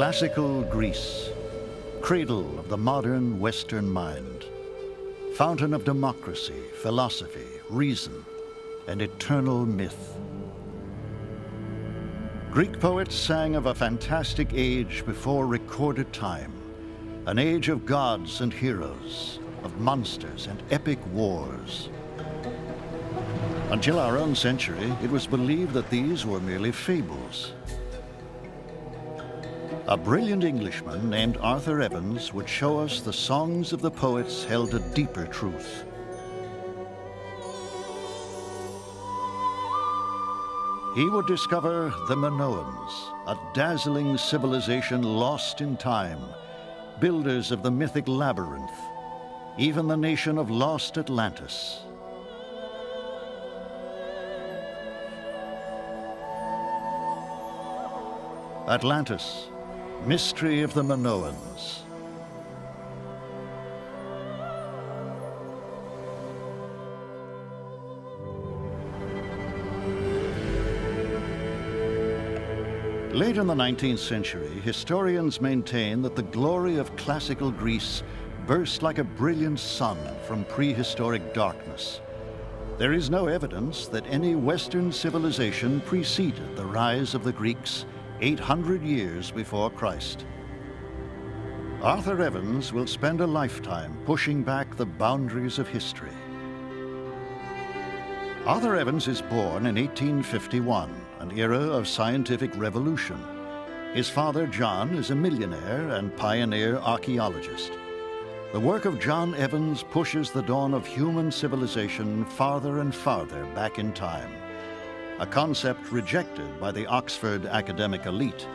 Classical Greece, cradle of the modern Western mind, fountain of democracy, philosophy, reason, and eternal myth. Greek poets sang of a fantastic age before recorded time, an age of gods and heroes, of monsters and epic wars. Until our own century, it was believed that these were merely fables. A brilliant Englishman named Arthur Evans would show us the songs of the poets held a deeper truth. He would discover the Minoans, a dazzling civilization lost in time, builders of the mythic labyrinth, even the nation of lost Atlantis. Atlantis, mystery of the Minoans. Late in the 19th century, historians maintain that the glory of classical Greece burst like a brilliant sun from prehistoric darkness. There is no evidence that any Western civilization preceded the rise of the Greeks 800 years before Christ. Arthur Evans will spend a lifetime pushing back the boundaries of history. Arthur Evans is born in 1851, an era of scientific revolution. His father, John, is a millionaire and pioneer archaeologist. The work of John Evans pushes the dawn of human civilization farther and farther back in time, a concept rejected by the Oxford academic elite.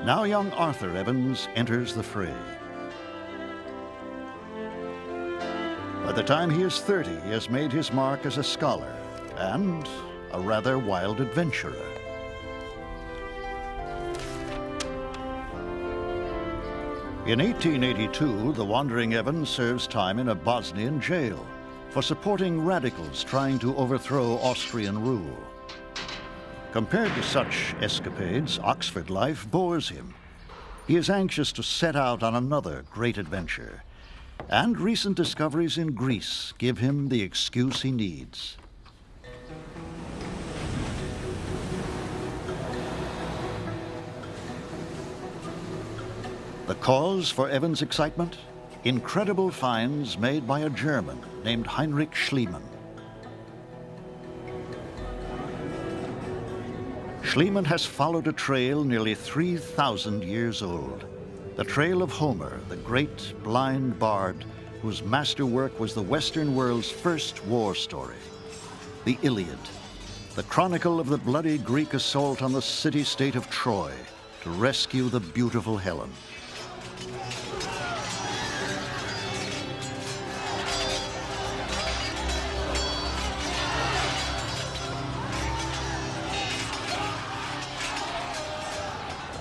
Now young Arthur Evans enters the fray. By the time he is 30, he has made his mark as a scholar and a rather wild adventurer. In 1882, the wandering Evans serves time in a Bosnian jail for supporting radicals trying to overthrow Austrian rule. Compared to such escapades, Oxford life bores him. He is anxious to set out on another great adventure, and recent discoveries in Greece give him the excuse he needs. The cause for Evans' excitement? Incredible finds made by a German named Heinrich Schliemann. Schliemann has followed a trail nearly 3,000 years old. The trail of Homer, the great blind bard, whose masterwork was the Western world's first war story. The Iliad, the chronicle of the bloody Greek assault on the city-state of Troy to rescue the beautiful Helen.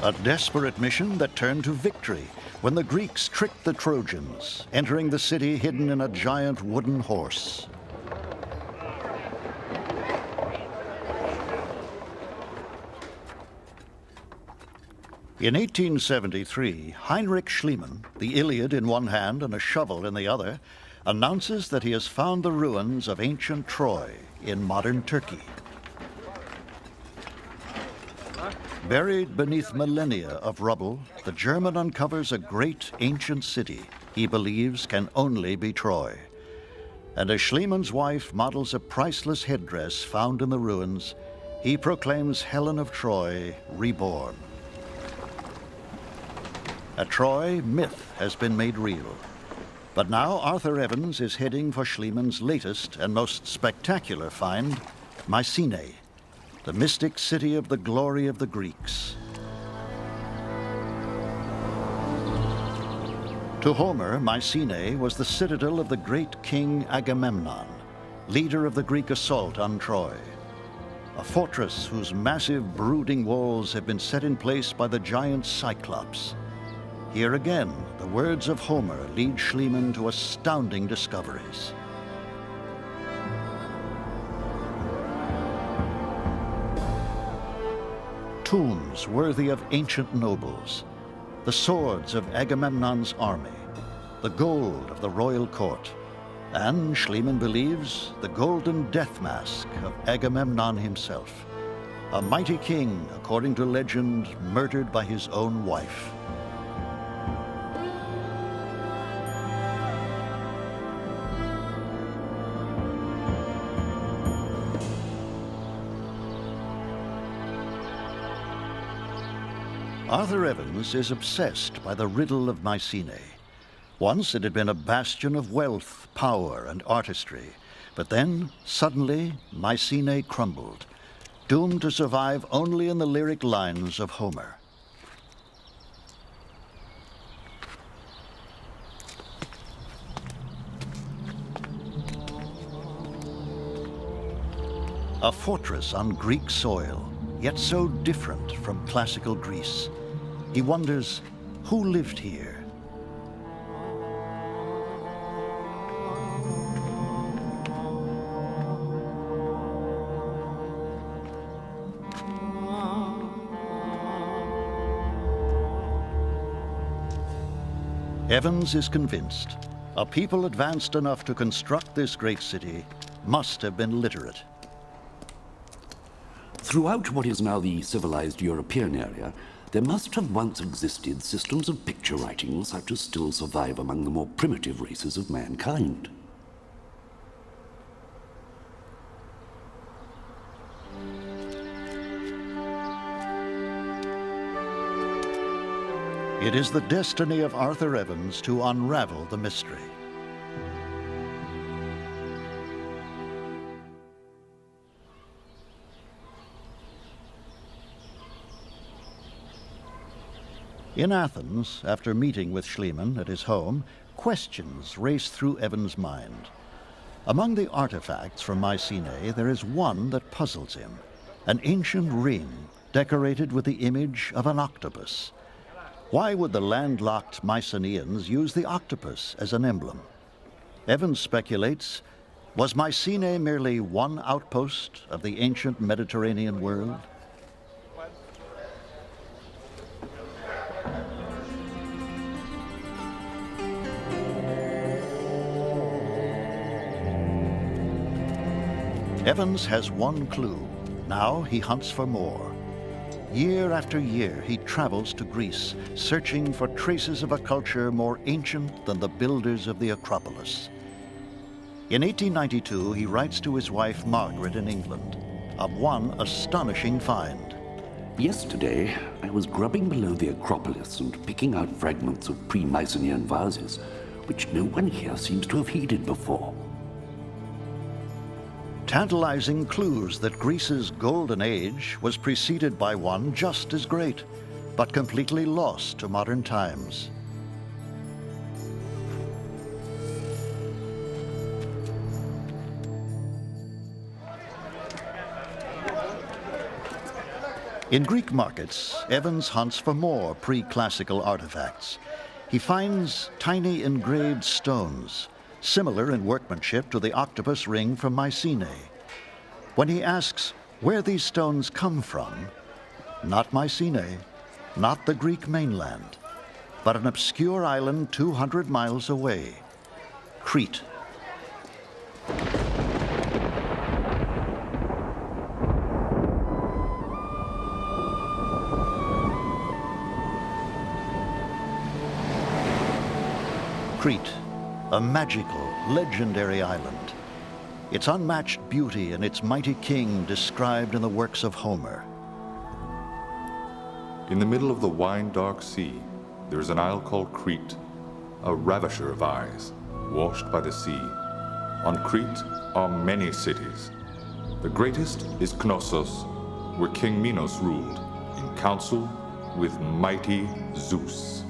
A desperate mission that turned to victory when the Greeks tricked the Trojans, entering the city hidden in a giant wooden horse. In 1873, Heinrich Schliemann, the Iliad in one hand and a shovel in the other, announces that he has found the ruins of ancient Troy in modern Turkey. Buried beneath millennia of rubble, the German uncovers a great ancient city he believes can only be Troy. And as Schliemann's wife models a priceless headdress found in the ruins, he proclaims Helen of Troy reborn. At Troy, myth has been made real. But now Arthur Evans is heading for Schliemann's latest and most spectacular find, Mycenae, the mystic city of the glory of the Greeks. To Homer, Mycenae was the citadel of the great king Agamemnon, leader of the Greek assault on Troy. A fortress whose massive brooding walls have been set in place by the giant Cyclops. Here again, the words of Homer lead Schliemann to astounding discoveries. Tombs worthy of ancient nobles, the swords of Agamemnon's army, the gold of the royal court, and, Schliemann believes, the golden death mask of Agamemnon himself, a mighty king, according to legend, murdered by his own wife. Arthur Evans is obsessed by the riddle of Mycenae. Once it had been a bastion of wealth, power, and artistry, but then, suddenly, Mycenae crumbled, doomed to survive only in the lyric lines of Homer. A fortress on Greek soil, yet so different from classical Greece. He wonders, who lived here? Evans is convinced a people advanced enough to construct this great city must have been literate. Throughout what is now the civilized European area, there must have once existed systems of picture writing such as still survive among the more primitive races of mankind. It is the destiny of Arthur Evans to unravel the mystery. In Athens, after meeting with Schliemann at his home, questions race through Evans' mind. Among the artifacts from Mycenae, there is one that puzzles him, an ancient ring decorated with the image of an octopus. Why would the landlocked Mycenaeans use the octopus as an emblem? Evans speculates, was Mycenae merely one outpost of the ancient Mediterranean world? Evans has one clue. Now he hunts for more. Year after year, he travels to Greece, searching for traces of a culture more ancient than the builders of the Acropolis. In 1892, he writes to his wife, Margaret, in England, of one astonishing find. Yesterday, I was grubbing below the Acropolis and picking out fragments of pre-Mycenaean vases, which no one here seems to have heeded before. Tantalizing clues that Greece's golden age was preceded by one just as great, but completely lost to modern times. In Greek markets, Evans hunts for more pre-classical artifacts. He finds tiny engraved stones, similar in workmanship to the octopus ring from Mycenae. When he asks where these stones come from, not Mycenae, not the Greek mainland, but an obscure island 200 miles away, Crete. Crete, a magical, legendary island. Its unmatched beauty and its mighty king described in the works of Homer. In the middle of the wine-dark sea, there is an isle called Crete, a ravisher of eyes, washed by the sea. On Crete are many cities. The greatest is Knossos, where King Minos ruled, in council with mighty Zeus.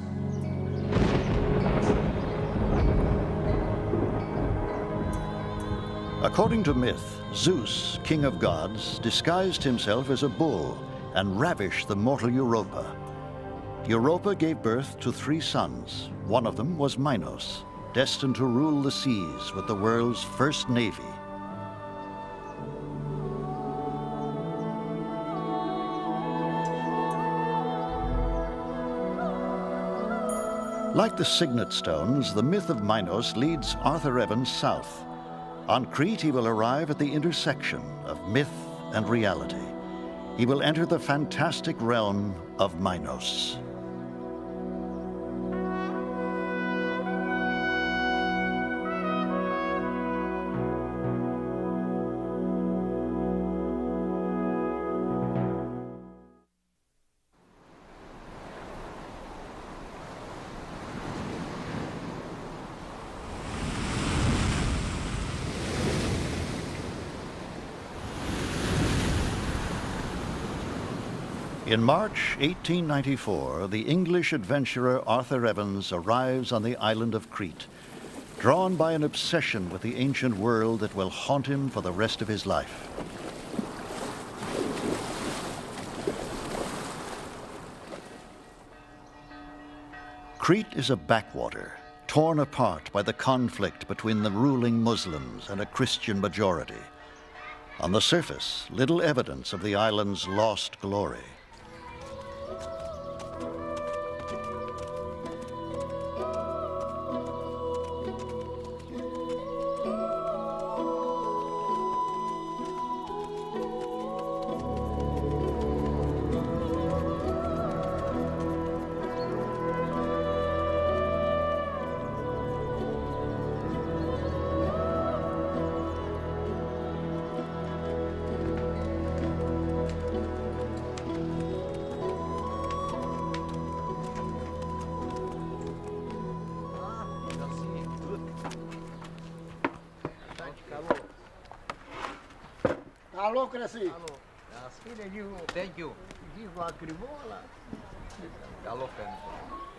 According to myth, Zeus, king of gods, disguised himself as a bull and ravished the mortal Europa. Europa gave birth to 3 sons. One of them was Minos, destined to rule the seas with the world's first navy. Like the signet stones, the myth of Minos leads Arthur Evans south. On Crete, he will arrive at the intersection of myth and reality. He will enter the fantastic realm of Minos. In March 1894, the English adventurer Arthur Evans arrives on the island of Crete, drawn by an obsession with the ancient world that will haunt him for the rest of his life. Crete is a backwater, torn apart by the conflict between the ruling Muslims and a Christian majority. On the surface, little evidence of the island's lost glory. Alô, Cresci. Thank you.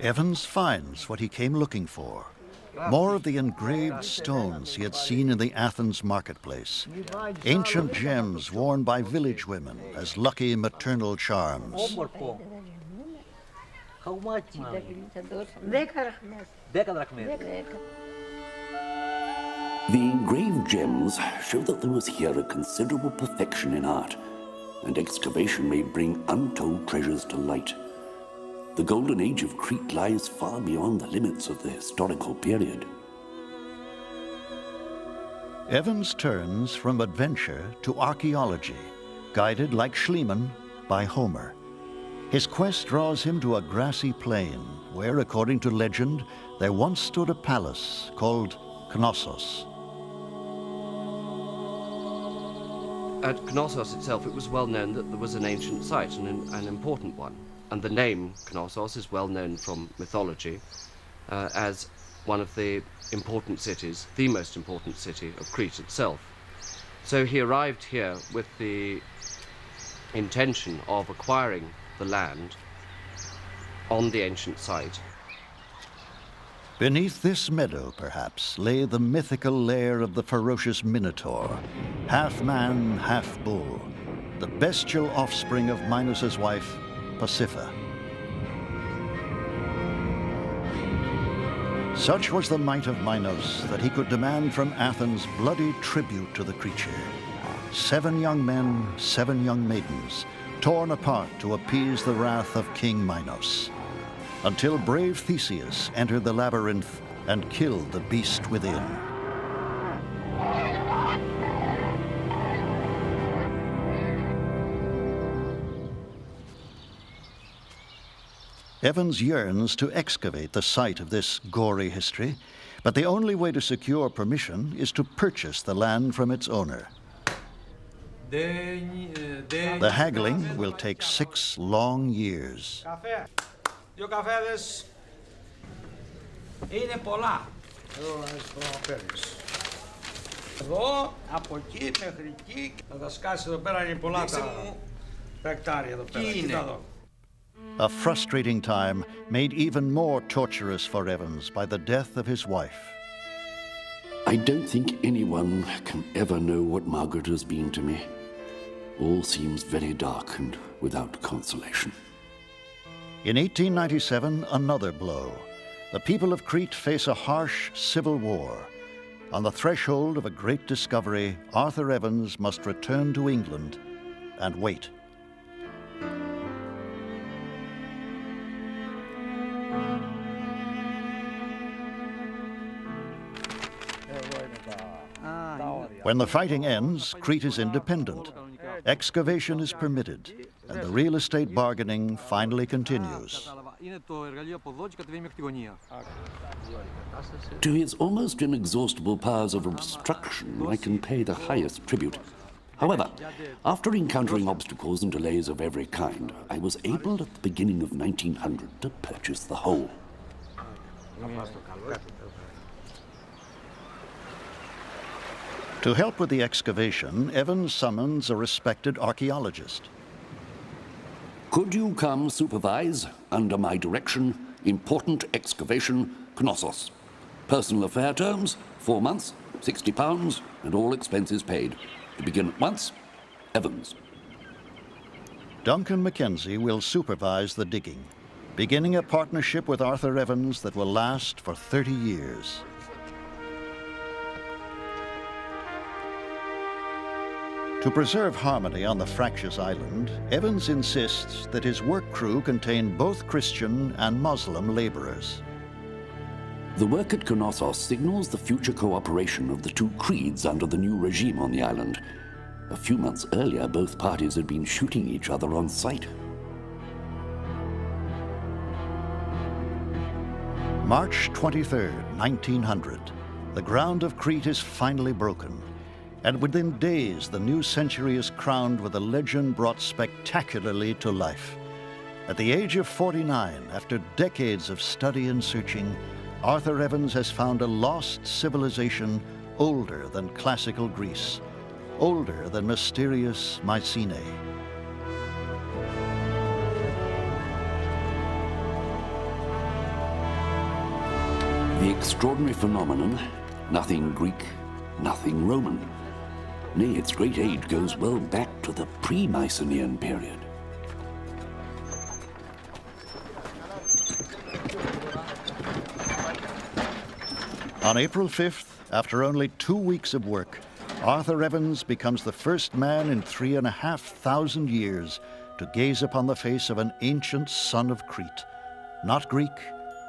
Evans finds what he came looking for. More of the engraved stones he had seen in the Athens marketplace. Ancient gems worn by village women as lucky maternal charms. How much, The engraved gems show that there was here a considerable perfection in art, and excavation may bring untold treasures to light. The golden age of Crete lies far beyond the limits of the historical period. Evans turns from adventure to archaeology, guided like Schliemann by Homer. His quest draws him to a grassy plain where, according to legend, there once stood a palace called Knossos. At Knossos itself, it was well known that there was an ancient site, and an important one. And the name Knossos is well known from mythology as one of the important cities, the most important city of Crete itself. So he arrived here with the intention of acquiring the land on the ancient site. Beneath this meadow, perhaps, lay the mythical lair of the ferocious Minotaur, half man, half bull, the bestial offspring of Minos's wife, Pasiphae. Such was the might of Minos that he could demand from Athens bloody tribute to the creature. 7 young men, 7 young maidens, torn apart to appease the wrath of King Minos, until brave Theseus entered the labyrinth and killed the beast within. Evans yearns to excavate the site of this gory history, but the only way to secure permission is to purchase the land from its owner. The haggling will take 6 long years. Δύο καφέδες. Είναι πολλά. Εδώ παίρνεις. Εδώ, από εκεί μέχρι εκεί. Θα τα σκάσεις εδώ πέρα, είναι πολλά τα εκτάρια εδώ πέρα. Κοίτα εδώ. A frustrating time made even more torturous for Evans by the death of his wife. I don't think anyone can ever know what Margaret has been to me. All seems very dark and without consolation. In 1897, another blow. The people of Crete face a harsh civil war. On the threshold of a great discovery, Arthur Evans must return to England and wait. When the fighting ends, Crete is independent. Excavation is permitted, and the real estate bargaining finally continues. To his almost inexhaustible powers of obstruction, I can pay the highest tribute. However, after encountering obstacles and delays of every kind, I was able at the beginning of 1900 to purchase the whole. To help with the excavation, Evans summons a respected archaeologist. Could you come supervise, under my direction, important excavation, Knossos? Personal affair terms, 4 months, £60, and all expenses paid. To begin at once, Evans. Duncan Mackenzie will supervise the digging, beginning a partnership with Arthur Evans that will last for 30 years. To preserve harmony on the fractious island, Evans insists that his work crew contain both Christian and Muslim laborers. The work at Knossos signals the future cooperation of the two creeds under the new regime on the island. A few months earlier, both parties had been shooting each other on sight. March 23rd, 1900. The ground of Crete is finally broken, and within days the new century is crowned with a legend brought spectacularly to life. At the age of 49, after decades of study and searching, Arthur Evans has found a lost civilization older than classical Greece, older than mysterious Mycenae. The extraordinary phenomenon, nothing Greek, nothing Roman. Nay, its great age goes well back to the pre-Mycenaean period. On April 5th, after only 2 weeks of work, Arthur Evans becomes the first man in 3,500 years to gaze upon the face of an ancient son of Crete. Not Greek,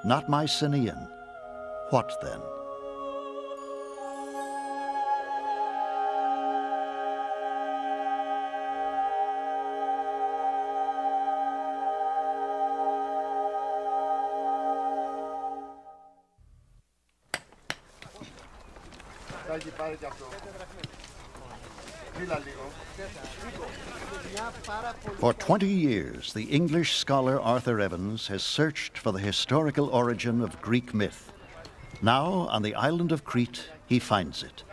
not Mycenaean. What then? For 20 years, the English scholar Arthur Evans has searched for the historical origin of Greek myth. Now, on the island of Crete, he finds it.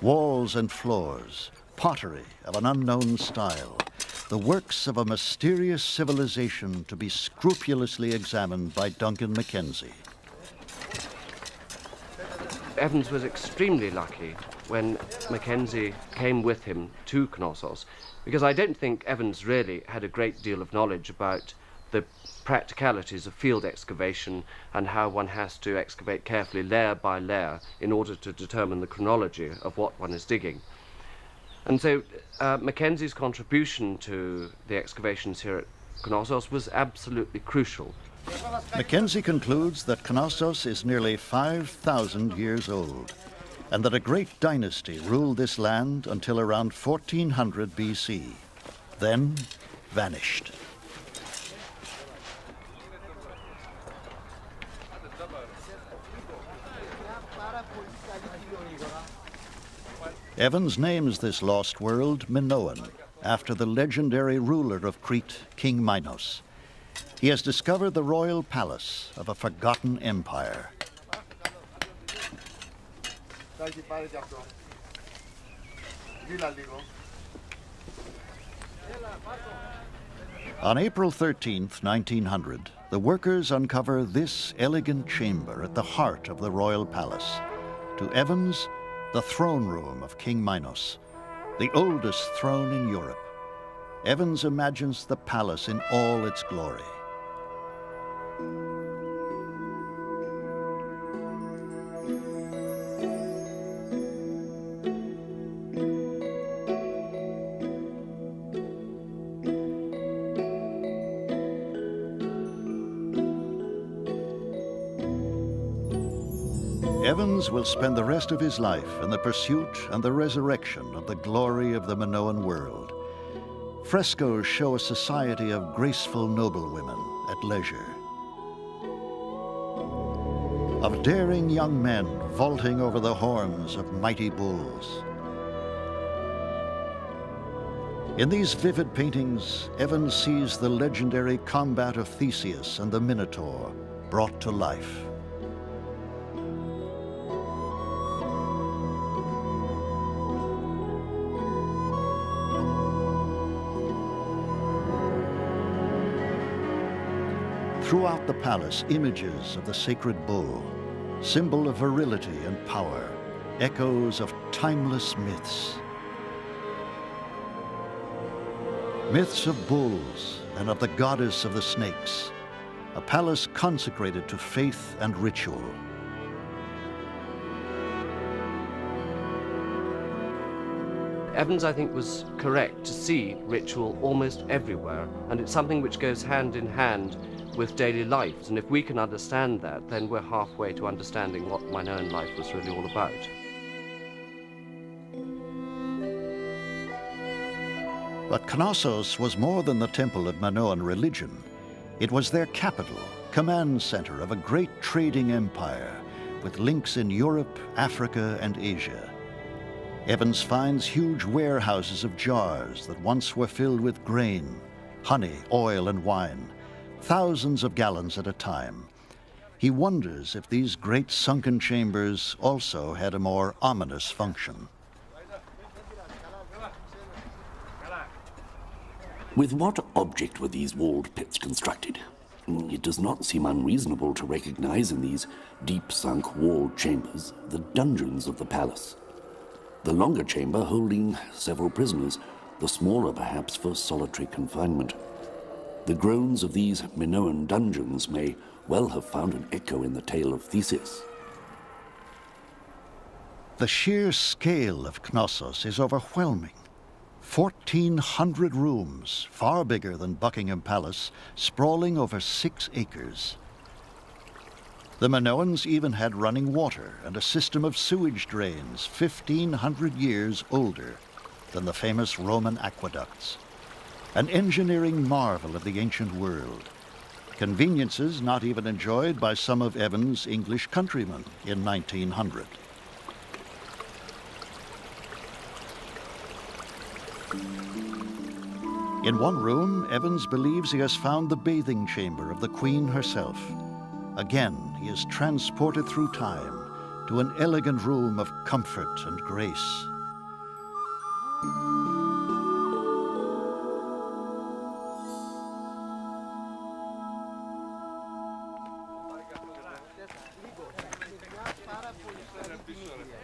Walls and floors, pottery of an unknown style, the works of a mysterious civilization to be scrupulously examined by Duncan Mackenzie. Evans was extremely lucky when Mackenzie came with him to Knossos, because I don't think Evans really had a great deal of knowledge about the practicalities of field excavation and how one has to excavate carefully layer by layer in order to determine the chronology of what one is digging. And so Mackenzie's contribution to the excavations here at Knossos was absolutely crucial. Mackenzie concludes that Knossos is nearly 5,000 years old, and that a great dynasty ruled this land until around 1400 BC, then vanished. Evans names this lost world Minoan, after the legendary ruler of Crete, King Minos. He has discovered the royal palace of a forgotten empire. On April 13th, 1900, the workers uncover this elegant chamber at the heart of the royal palace. To Evans, the throne room of King Minos, the oldest throne in Europe. Evans imagines the palace in all its glory. Evans will spend the rest of his life in the pursuit and the resurrection of the glory of the Minoan world. Frescoes show a society of graceful noblewomen at leisure, of daring young men vaulting over the horns of mighty bulls. In these vivid paintings, Evans sees the legendary combat of Theseus and the Minotaur brought to life. Throughout the palace, images of the sacred bull, symbol of virility and power, echoes of timeless myths. Myths of bulls and of the goddess of the snakes, a palace consecrated to faith and ritual. Evans, I think, was correct to see ritual almost everywhere, and it's something which goes hand in hand with daily life. And if we can understand that, then we're halfway to understanding what Minoan life was really all about. But Knossos was more than the temple of Minoan religion. It was their capital, command center of a great trading empire with links in Europe, Africa, and Asia. Evans finds huge warehouses of jars that once were filled with grain, honey, oil, and wine, thousands of gallons at a time. He wonders if these great sunken chambers also had a more ominous function. With what object were these walled pits constructed? It does not seem unreasonable to recognize in these deep-sunk walled chambers the dungeons of the palace. The longer chamber holding several prisoners, the smaller perhaps for solitary confinement. The groans of these Minoan dungeons may well have found an echo in the tale of Theseus. The sheer scale of Knossos is overwhelming. 1,400 rooms, far bigger than Buckingham Palace, sprawling over 6 acres. The Minoans even had running water and a system of sewage drains 1,500 years older than the famous Roman aqueducts. An engineering marvel of the ancient world. Conveniences not even enjoyed by some of Evans' English countrymen in 1900. In one room, Evans believes he has found the bathing chamber of the Queen herself. Again, he is transported through time to an elegant room of comfort and grace.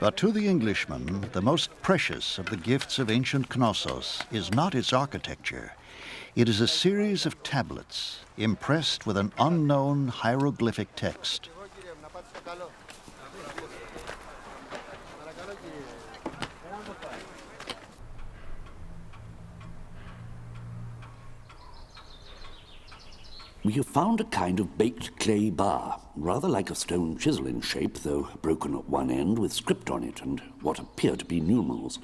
But to the Englishman, the most precious of the gifts of ancient Knossos is not its architecture. It is a series of tablets impressed with an unknown hieroglyphic text. We have found a kind of baked clay bar, rather like a stone chisel in shape, though broken at one end with script on it and what appear to be numerals.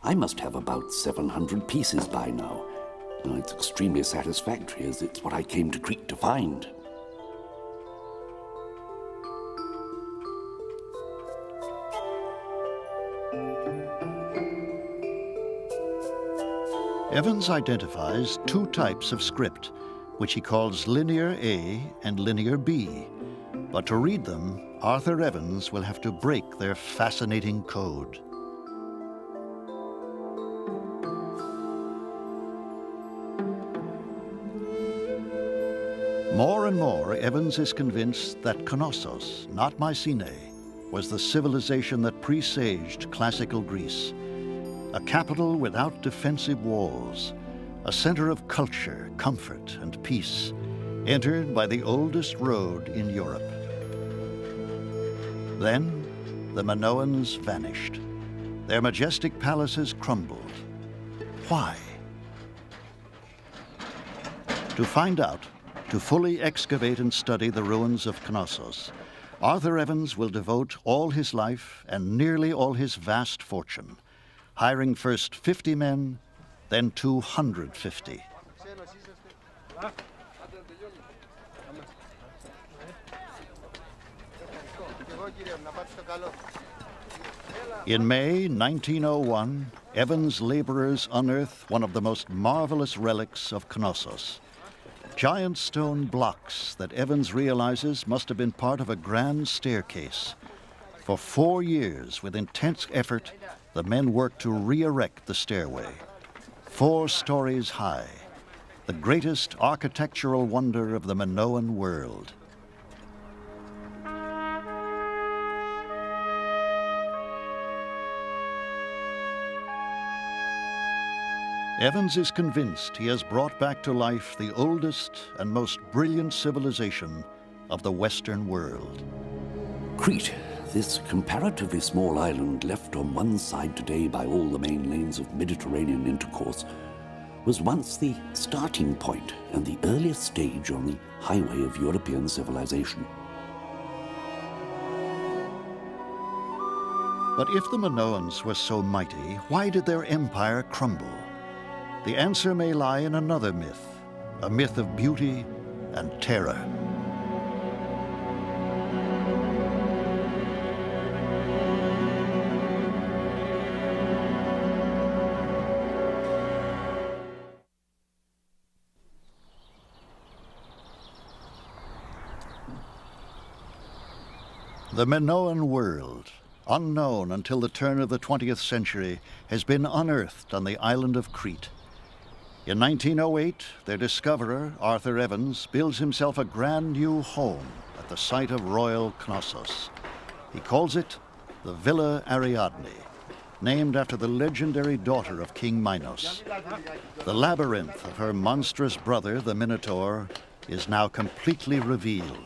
I must have about 700 pieces by now. It's extremely satisfactory, as it's what I came to Crete to find. Evans identifies 2 types of script, which he calls Linear A and Linear B. But to read them, Arthur Evans will have to break their fascinating code. More and more, Evans is convinced that Knossos, not Mycenae, was the civilization that presaged classical Greece. A capital without defensive walls, a center of culture, comfort, and peace, entered by the oldest road in Europe. Then, the Minoans vanished. Their majestic palaces crumbled. Why? To find out, to fully excavate and study the ruins of Knossos, Arthur Evans will devote all his life and nearly all his vast fortune, hiring first 50 men, then 250. In May 1901, Evans' laborers unearth one of the most marvelous relics of Knossos. Giant stone blocks that Evans realizes must have been part of a grand staircase. For 4 years, with intense effort, the men worked to re-erect the stairway. 4 stories high, the greatest architectural wonder of the Minoan world. Evans is convinced he has brought back to life the oldest and most brilliant civilization of the Western world. Crete, this comparatively small island left on one side today by all the main lanes of Mediterranean intercourse, was once the starting point and the earliest stage on the highway of European civilization. But if the Minoans were so mighty, why did their empire crumble? The answer may lie in another myth, a myth of beauty and terror. The Minoan world, unknown until the turn of the 20th century, has been unearthed on the island of Crete. In 1908, their discoverer, Arthur Evans, builds himself a brand new home at the site of royal Knossos. He calls it the Villa Ariadne, named after the legendary daughter of King Minos. The labyrinth of her monstrous brother, the Minotaur, is now completely revealed.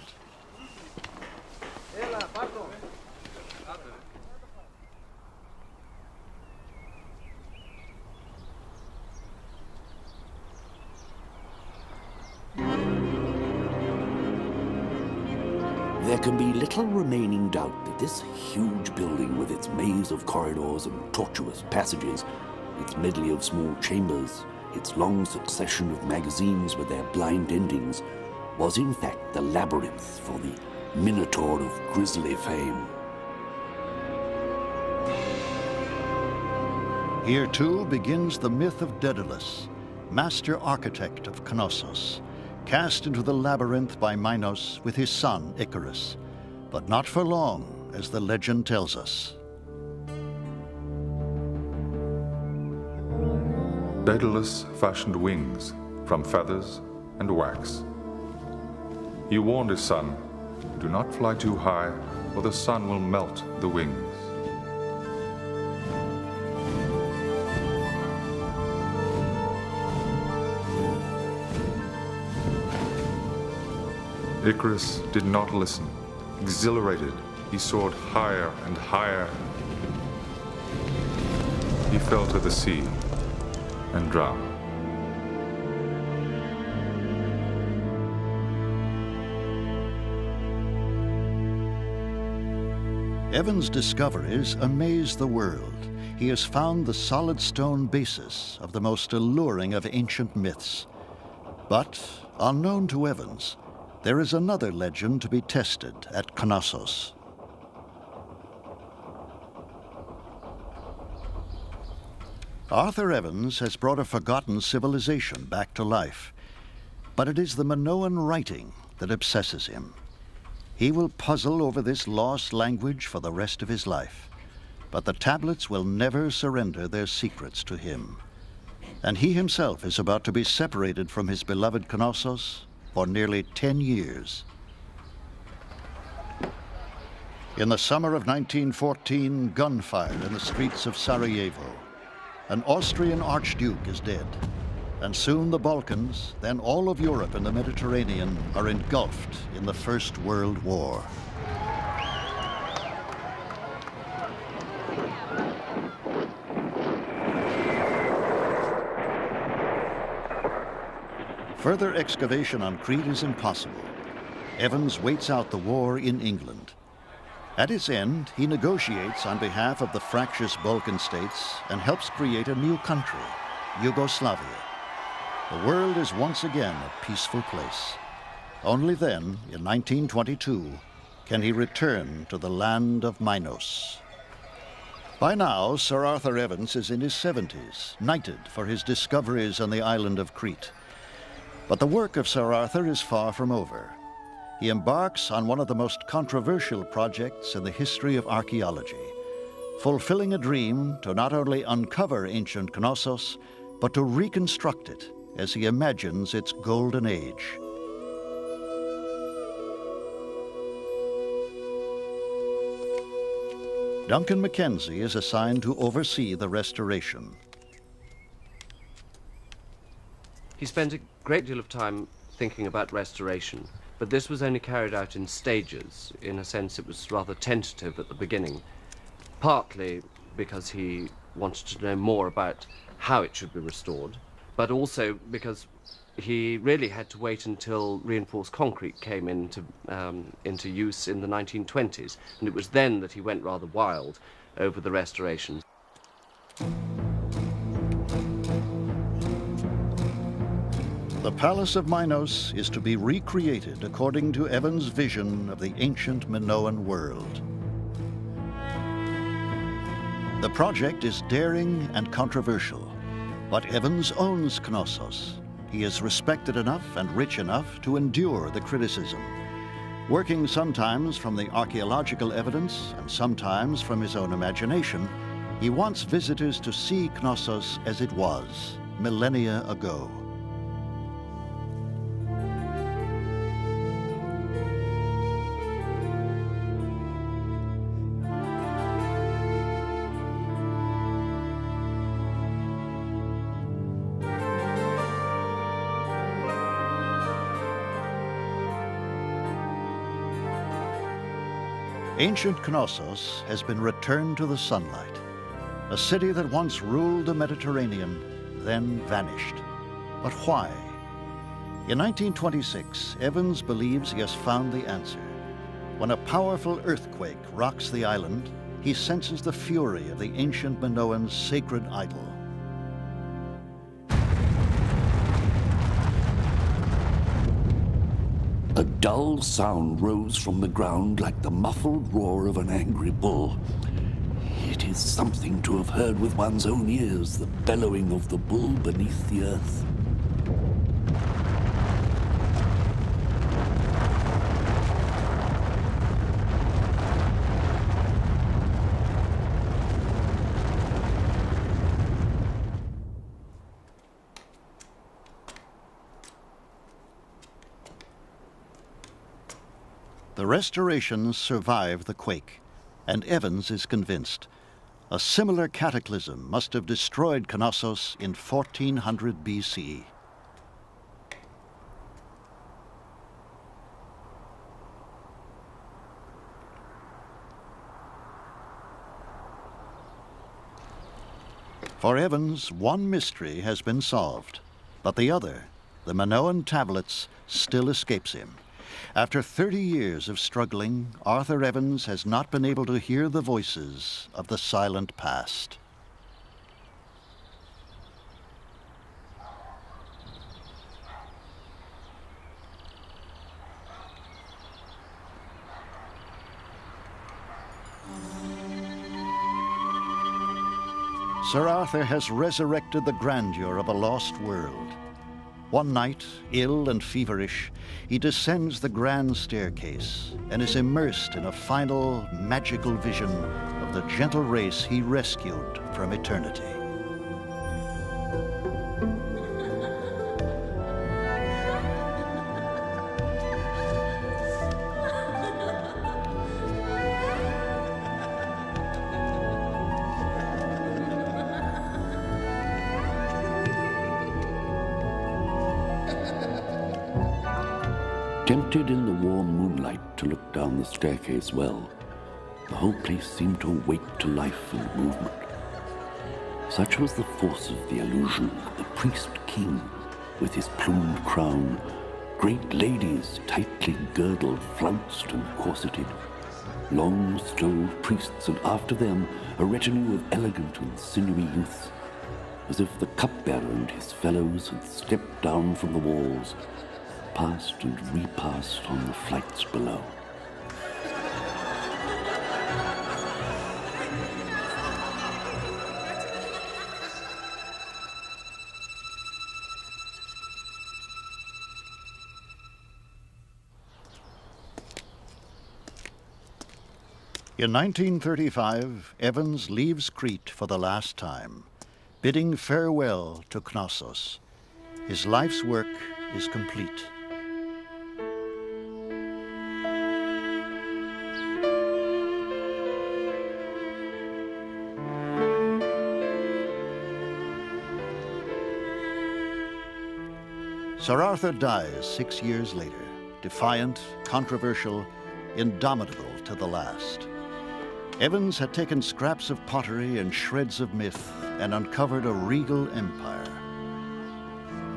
There can be little remaining doubt that this huge building with its maze of corridors and tortuous passages, its medley of small chambers, its long succession of magazines with their blind endings, was in fact the labyrinth for the Minotaur of grisly fame. Here too begins the myth of Daedalus, master architect of Knossos, cast into the labyrinth by Minos with his son Icarus, but not for long, as the legend tells us. Daedalus fashioned wings from feathers and wax. He warned his son, "Do not fly too high, or the sun will melt the wings." Icarus did not listen. Exhilarated, he soared higher and higher. He fell to the sea and drowned. Evans' discoveries amaze the world. He has found the solid stone basis of the most alluring of ancient myths. But, unknown to Evans, there is another legend to be tested at Knossos. Arthur Evans has brought a forgotten civilization back to life, but it is the Minoan writing that obsesses him. He will puzzle over this lost language for the rest of his life, but the tablets will never surrender their secrets to him. And he himself is about to be separated from his beloved Knossos for nearly 10 years. In the summer of 1914, gunfire in the streets of Sarajevo. An Austrian archduke is dead, and soon the Balkans, then all of Europe and the Mediterranean, are engulfed in the First World War. Further excavation on Crete is impossible. Evans waits out the war in England. At its end, he negotiates on behalf of the fractious Balkan states and helps create a new country, Yugoslavia. The world is once again a peaceful place. Only then, in 1922, can he return to the land of Minos. By now, Sir Arthur Evans is in his 70s, knighted for his discoveries on the island of Crete. But the work of Sir Arthur is far from over. He embarks on one of the most controversial projects in the history of archaeology, fulfilling a dream to not only uncover ancient Knossos, but to reconstruct it as he imagines its golden age. Duncan Mackenzie is assigned to oversee the restoration. He spent a great deal of time thinking about restoration, but this was only carried out in stages. In a sense, it was rather tentative at the beginning, partly because he wanted to know more about how it should be restored, but also because he really had to wait until reinforced concrete came into use in the 1920s, and it was then that he went rather wild over the restoration. The Palace of Minos is to be recreated according to Evans' vision of the ancient Minoan world. The project is daring and controversial, but Evans owns Knossos. He is respected enough and rich enough to endure the criticism. Working sometimes from the archaeological evidence and sometimes from his own imagination, he wants visitors to see Knossos as it was, millennia ago. Ancient Knossos has been returned to the sunlight, a city that once ruled the Mediterranean, then vanished. But why? In 1926, Evans believes he has found the answer. When a powerful earthquake rocks the island, he senses the fury of the ancient Minoans' sacred idol. A dull sound rose from the ground like the muffled roar of an angry bull. It is something to have heard with one's own ears, the bellowing of the bull beneath the earth. The restorations survive the quake, and Evans is convinced. A similar cataclysm must have destroyed Knossos in 1400 BC. For Evans, one mystery has been solved, but the other, the Minoan tablets, still escapes him. After 30 years of struggling, Arthur Evans has not been able to hear the voices of the silent past. Sir Arthur has resurrected the grandeur of a lost world. One night, ill and feverish, he descends the grand staircase and is immersed in a final magical vision of the gentle race he rescued from eternity. Tempted in the warm moonlight to look down the staircase well, the whole place seemed to awake to life and movement. Such was the force of the illusion, the priest-king, with his plumed crown, great ladies tightly girdled, flounced and corseted, Long strolled priests, and after them a retinue of elegant and sinewy youths, as if the cupbearer and his fellows had stepped down from the walls, passed and repassed on the flights below. In 1935, Evans leaves Crete for the last time, bidding farewell to Knossos. His life's work is complete. Sir Arthur dies 6 years later, defiant, controversial, indomitable to the last. Evans had taken scraps of pottery and shreds of myth and uncovered a regal empire.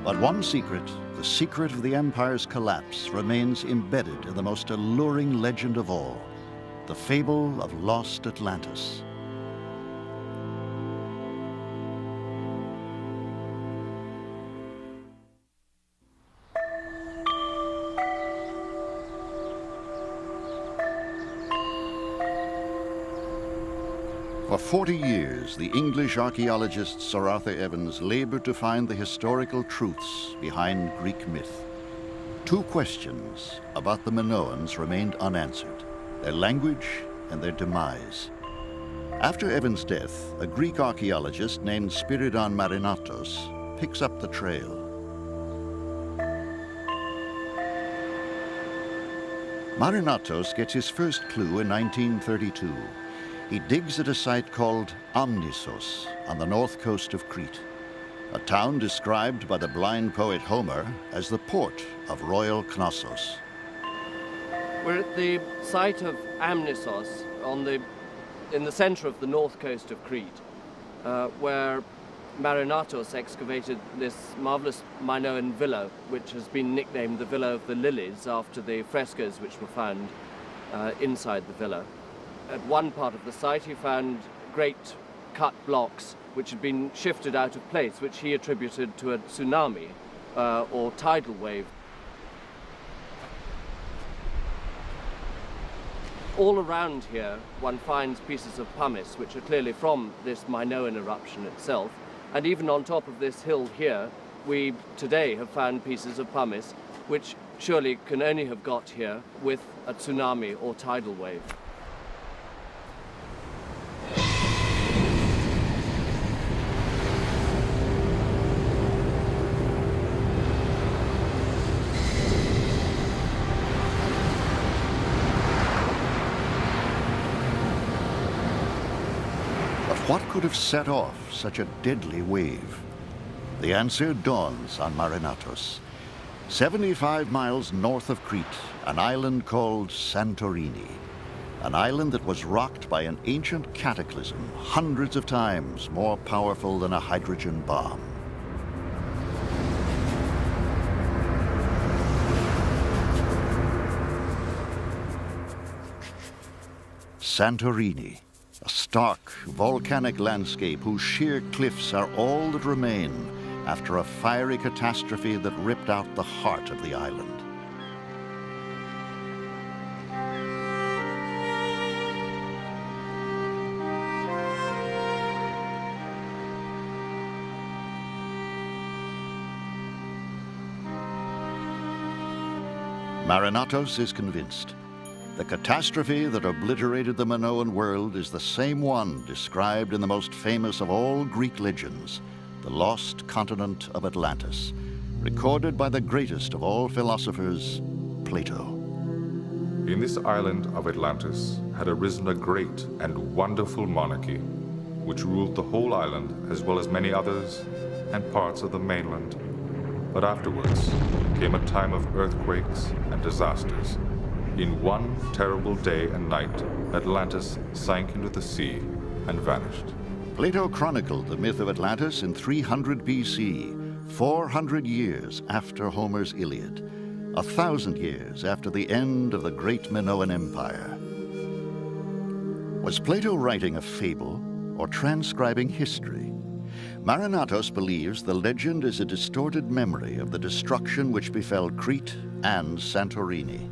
But one secret, the secret of the empire's collapse, remains embedded in the most alluring legend of all, the fable of lost Atlantis. For 40 years, the English archaeologist Sir Arthur Evans labored to find the historical truths behind Greek myth. 2 questions about the Minoans remained unanswered: their language and their demise. After Evans' death, a Greek archaeologist named Spiridon Marinatos picks up the trail. Marinatos gets his first clue in 1932. He digs at a site called Amnisos on the north coast of Crete, a town described by the blind poet Homer as the port of royal Knossos. We're at the site of Amnisos in the center of the north coast of Crete, where Marinatos excavated this marvelous Minoan villa, which has been nicknamed the Villa of the Lilies after the frescoes which were found inside the villa. At one part of the site he found great cut blocks which had been shifted out of place, which he attributed to a tsunami or tidal wave. All around here one finds pieces of pumice which are clearly from this Minoan eruption itself, and even on top of this hill here we today have found pieces of pumice which surely can only have got here with a tsunami or tidal wave. What could have set off such a deadly wave? The answer dawns on Marinatos. 75 miles north of Crete, an island called Santorini. An island that was rocked by an ancient cataclysm hundreds of times more powerful than a hydrogen bomb. Santorini. A stark, volcanic landscape whose sheer cliffs are all that remain after a fiery catastrophe that ripped out the heart of the island. Marinatos is convinced. The catastrophe that obliterated the Minoan world is the same one described in the most famous of all Greek legends, the lost continent of Atlantis, recorded by the greatest of all philosophers, Plato. In this island of Atlantis had arisen a great and wonderful monarchy, which ruled the whole island as well as many others and parts of the mainland. But afterwards came a time of earthquakes and disasters. In one terrible day and night, Atlantis sank into the sea and vanished. Plato chronicled the myth of Atlantis in 300 BC, 400 years after Homer's Iliad, 1,000 years after the end of the great Minoan Empire. Was Plato writing a fable or transcribing history? Marinatos believes the legend is a distorted memory of the destruction which befell Crete and Santorini.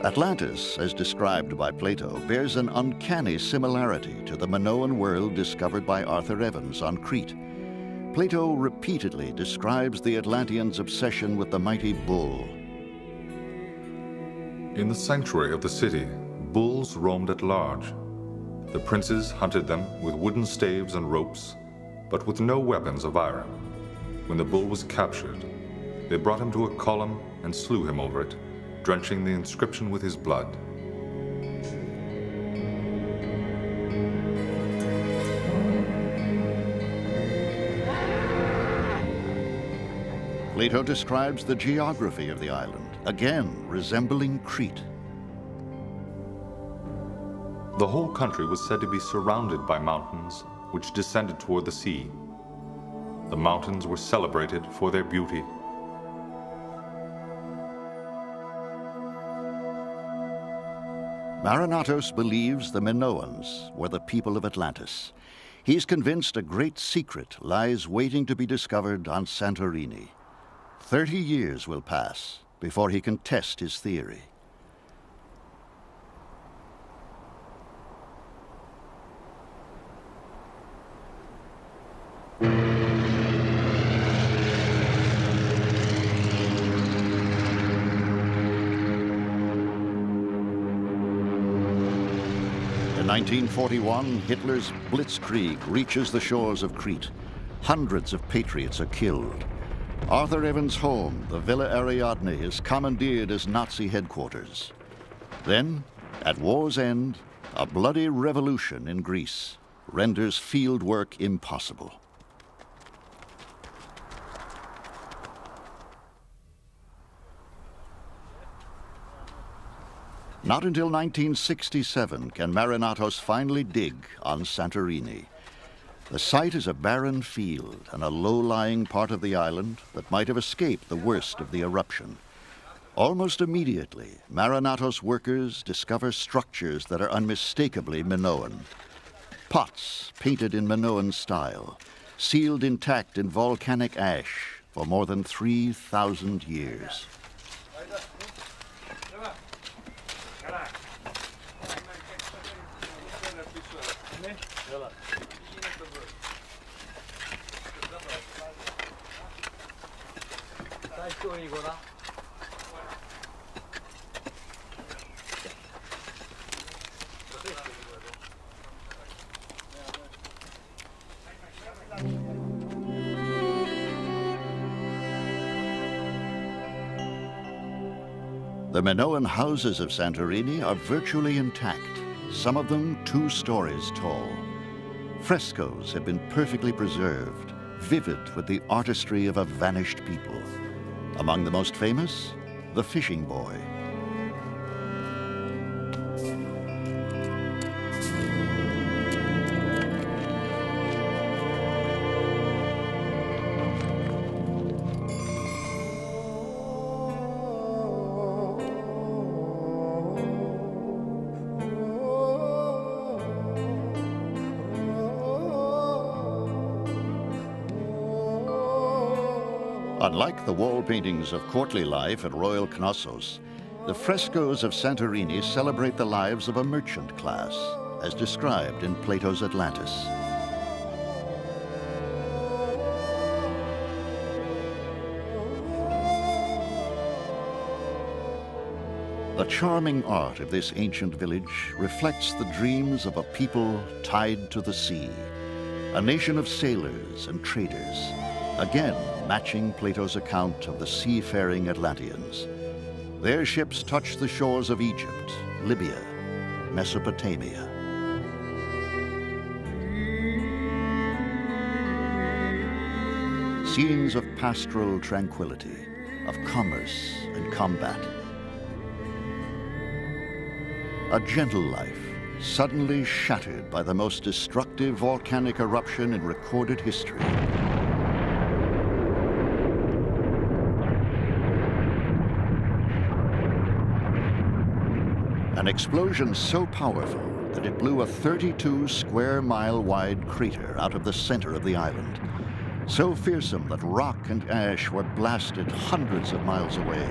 Atlantis, as described by Plato, bears an uncanny similarity to the Minoan world discovered by Arthur Evans on Crete. Plato repeatedly describes the Atlanteans' obsession with the mighty bull. In the sanctuary of the city, bulls roamed at large. The princes hunted them with wooden staves and ropes, but with no weapons of iron. When the bull was captured, they brought him to a column and slew him over it, drenching the inscription with his blood. Plato describes the geography of the island, again resembling Crete. The whole country was said to be surrounded by mountains which descended toward the sea. The mountains were celebrated for their beauty. Marinatos believes the Minoans were the people of Atlantis. He's convinced a great secret lies waiting to be discovered on Santorini. 30 years will pass before he can test his theory. In 1941, Hitler's blitzkrieg reaches the shores of Crete. Hundreds of patriots are killed. Arthur Evans' home, the Villa Ariadne, is commandeered as Nazi headquarters. Then, at war's end, a bloody revolution in Greece renders field work impossible. Not until 1967 can Marinatos finally dig on Santorini. The site is a barren field and a low-lying part of the island that might have escaped the worst of the eruption. Almost immediately, Marinatos workers discover structures that are unmistakably Minoan. Pots painted in Minoan style, sealed intact in volcanic ash for more than 3,000 years. The Minoan houses of Santorini are virtually intact, some of them 2 stories tall. Frescoes have been perfectly preserved, vivid with the artistry of a vanished people. Among the most famous, the fishing boy. Unlike the wall paintings of courtly life at Royal Knossos, the frescoes of Santorini celebrate the lives of a merchant class, as described in Plato's Atlantis. The charming art of this ancient village reflects the dreams of a people tied to the sea, a nation of sailors and traders, again matching Plato's account of the seafaring Atlanteans. Their ships touched the shores of Egypt, Libya, Mesopotamia. Scenes of pastoral tranquility, of commerce and combat. A gentle life, suddenly shattered by the most destructive volcanic eruption in recorded history. An explosion so powerful that it blew a 32-square-mile wide crater out of the center of the island. So fearsome that rock and ash were blasted hundreds of miles away.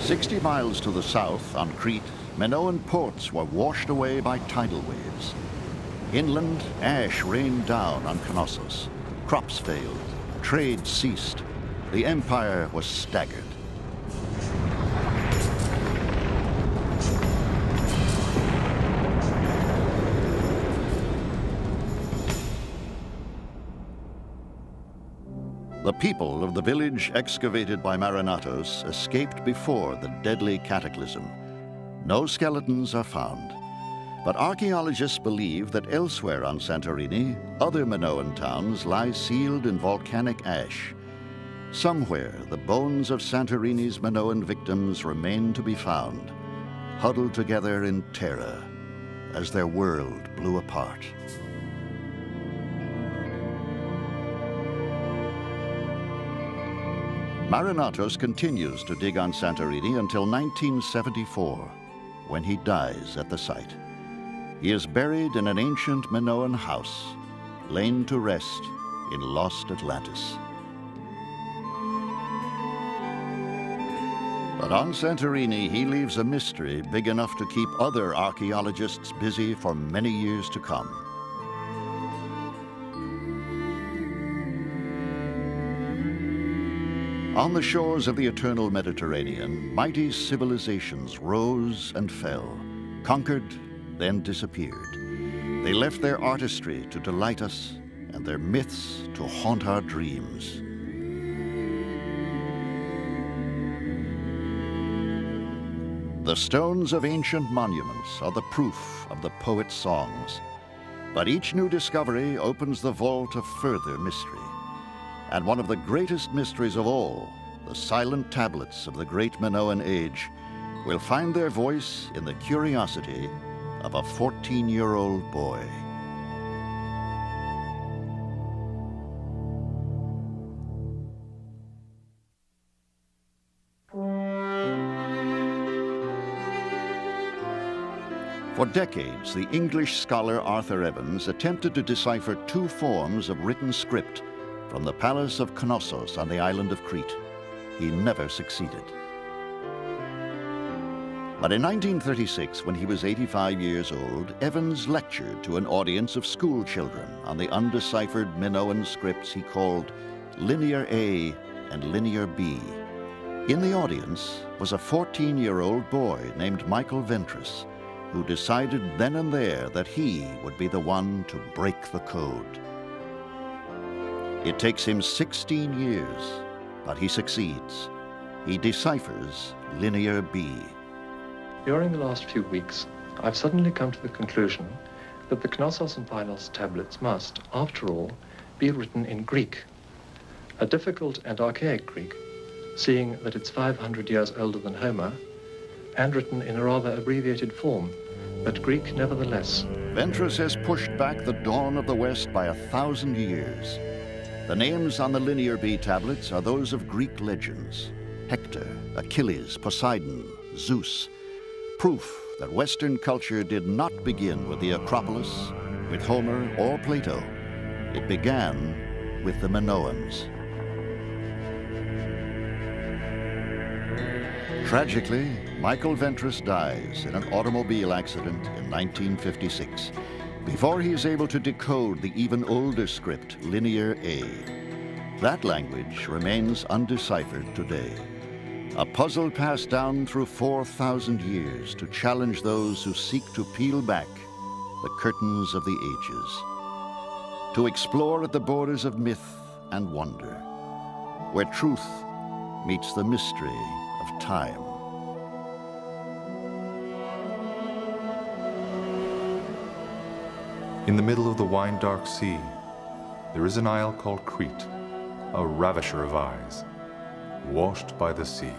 "60 miles to the south, on Crete, Minoan ports were washed away by tidal waves. Inland, ash rained down on Knossos. Crops failed. Trade ceased. The empire was staggered. The people of the village excavated by Marinatos escaped before the deadly cataclysm. No skeletons are found, but archaeologists believe that elsewhere on Santorini, other Minoan towns lie sealed in volcanic ash. Somewhere, the bones of Santorini's Minoan victims remain to be found, huddled together in terror as their world blew apart. Marinatos continues to dig on Santorini until 1974, when he dies at the site. He is buried in an ancient Minoan house, laid to rest in lost Atlantis. But on Santorini, he leaves a mystery big enough to keep other archaeologists busy for many years to come. On the shores of the eternal Mediterranean, mighty civilizations rose and fell, conquered, then disappeared. They left their artistry to delight us and their myths to haunt our dreams. The stones of ancient monuments are the proof of the poet's songs. But each new discovery opens the vault of further mystery. And one of the greatest mysteries of all, the silent tablets of the great Minoan age, will find their voice in the curiosity of a 14-year-old boy. For decades, the English scholar Arthur Evans attempted to decipher two forms of written script from the palace of Knossos on the island of Crete. He never succeeded. But in 1936, when he was 85 years old, Evans lectured to an audience of school children on the undeciphered Minoan scripts he called Linear A and Linear B. In the audience was a 14-year-old boy named Michael Ventris, who decided then and there that he would be the one to break the code. It takes him 16 years, but he succeeds. He deciphers Linear B. During the last few weeks, I've suddenly come to the conclusion that the Knossos and Pylos tablets must, after all, be written in Greek, a difficult and archaic Greek, seeing that it's 500 years older than Homer, and written in a rather abbreviated form, but Greek nevertheless. Ventris has pushed back the dawn of the West by 1,000 years. The names on the Linear B tablets are those of Greek legends: Hector, Achilles, Poseidon, Zeus. Proof that Western culture did not begin with the Acropolis, with Homer, or Plato. It began with the Minoans. Tragically, Michael Ventris dies in an automobile accident in 1956, before he is able to decode the even older script, Linear A. That language remains undeciphered today, a puzzle passed down through 4,000 years to challenge those who seek to peel back the curtains of the ages, to explore at the borders of myth and wonder, where truth meets the mystery of time. In the middle of the wine-dark sea, there is an isle called Crete, a ravisher of eyes, washed by the sea.